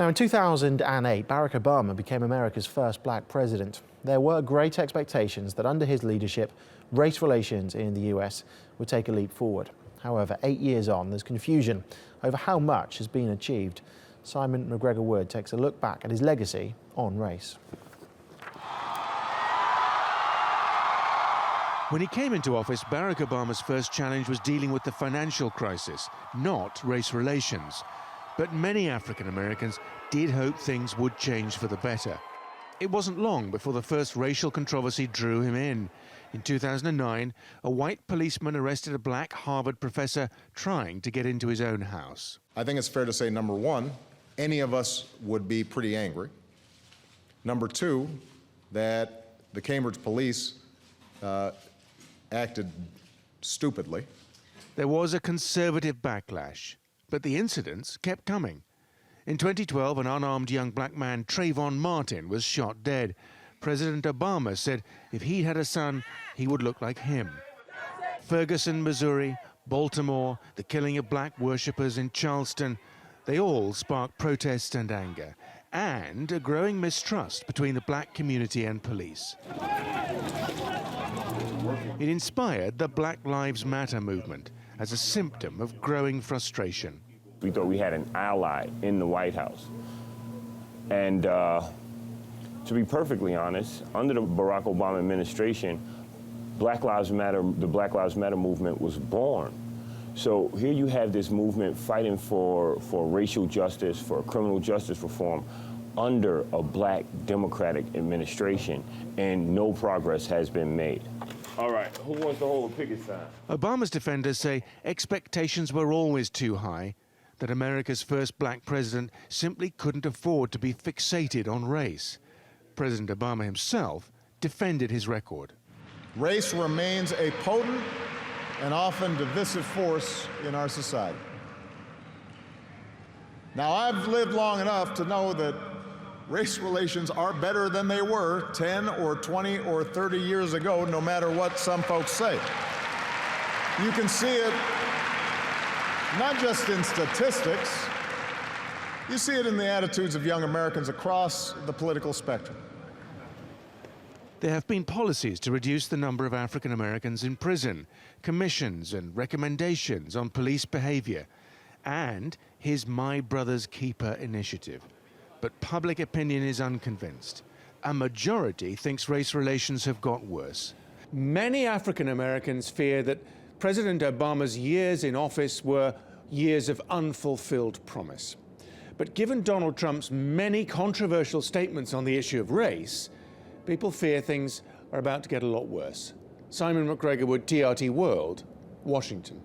Now, in 2008, Barack Obama became America's first black president. There were great expectations that under his leadership, race relations in the US would take a leap forward. However, 8 years on, there's confusion over how much has been achieved. Simon McGregor-Wood takes a look back at his legacy on race. When he came into office, Barack Obama's first challenge was dealing with the financial crisis, not race relations. But many African Americans did hope things would change for the better. It wasn't long before the first racial controversy drew him in. In 2009, a white policeman arrested a black Harvard professor trying to get into his own house. I think it's fair to say, number one, any of us would be pretty angry. Number two, that the Cambridge police acted stupidly. There was a conservative backlash, but the incidents kept coming. In 2012, an unarmed young black man, Trayvon Martin, was shot dead. President Obama said if he had a son, he would look like him. Ferguson, Missouri, Baltimore, the killing of black worshippers in Charleston, they all sparked protests and anger, and a growing mistrust between the black community and police. It inspired the Black Lives Matter movement as a symptom of growing frustration. We thought we had an ally in the White House. And to be perfectly honest, under the Barack Obama administration, the Black Lives Matter movement was born. So here you have this movement fighting for racial justice, for criminal justice reform under a black Democratic administration, and no progress has been made. All right, who wants to hold a picket sign? Obama's defenders say expectations were always too high, that America's first black president simply couldn't afford to be fixated on race. President Obama himself defended his record. Race remains a potent and often divisive force in our society. Now, I've lived long enough to know that race relations are better than they were 10 or 20 or 30 years ago, no matter what some folks say. You can see it not just in statistics, you see it in the attitudes of young Americans across the political spectrum. There have been policies to reduce the number of African Americans in prison, commissions and recommendations on police behavior, and his My Brother's Keeper initiative. But public opinion is unconvinced. A majority thinks race relations have got worse. Many African Americans fear that President Obama's years in office were years of unfulfilled promise. But given Donald Trump's many controversial statements on the issue of race, people fear things are about to get a lot worse. Simon McGregor-Wood, TRT World, Washington.